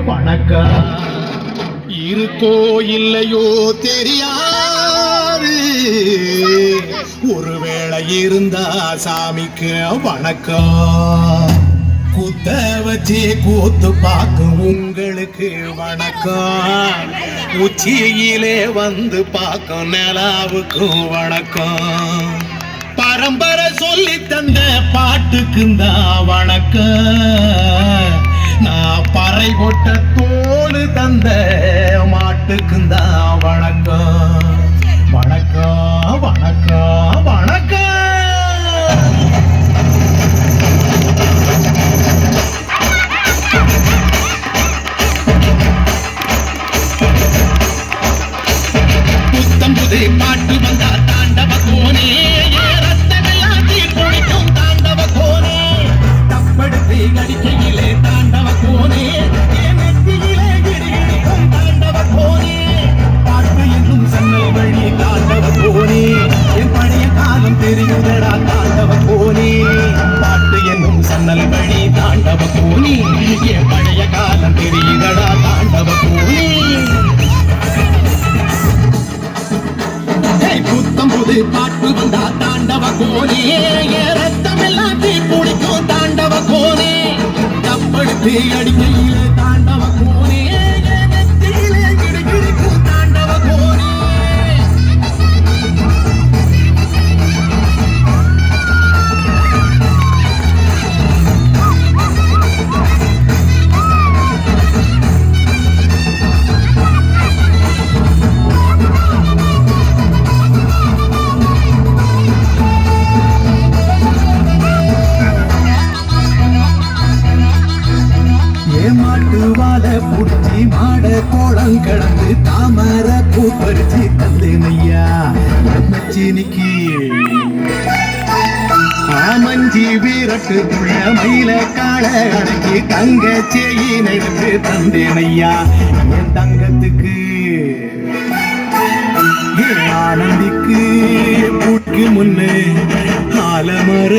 வணக்கம். இருக்கோ இல்லையோ தெரியாது, ஒருவேளை இருந்தா சாமிக்கு வணக்கம். குத்த வச்சு கூத்து பார்க்கும் உங்களுக்கு வணக்கம். உச்சியிலே வந்து பார்க்கும் நிலாவுக்கும் வணக்கம். பரம்பரை சொல்லி தந்த பாட்டுக்குந்தான் வணக்கம். நான் பறை கொட்ட தோடு தந்த மாட்டுக்குந்தான் வணக்கம். வணக்கம் வணக்கம் வணக்கம். புத்தம்புது பாட்டு வந்தா தாண்டவ கோனே, ரத்தமெல்லாம் தீர்ப்பொழிக்கும் தாண்டவ கோனே. தப்படுத்து அடிக்கையிலே தாண்டவ கோனே, நெத்தியிலே கிரிகிடிக்கும் தாண்டவ கோனே. பாட்டு என்னும் சன்னல் வழி தாண்டவ கோனே, என் பழைய காலம் தெரியுதடா தாண்டவ கோனே. பாட்டு என்னும் சன்னல் வழி தாண்டவ கோனே, என் பழைய காலம் தெரியுதடா தாண்டவ கோனே. புத்தம்புது பாட்டு வந்தா தாண்டவ கோனே, ரத்தமெல்லாம் தீப்பிடிக்கும் தாண்டவ கோனே. தப்படுத்து அடிக்கையிலே தாண்டவ கோனே, நெத்தியிலே கிடுகிடுக்கும் தாண்டவ கோனே. மாட்டுவால புடிச்சி மாட கோலம் கடந்து தாமர பூ பறிச்சு தந்தேனையா மச்சினிக்கு. ஆமஞ்சி வீரட்டுக்குள்ள மயில கால அடக்கி தங்க செயின் எடுத்து தந்தேனையா என் தங்கத்துக்கு. ஆனந்திக்கு பூக்கு முன்னு ஆலமர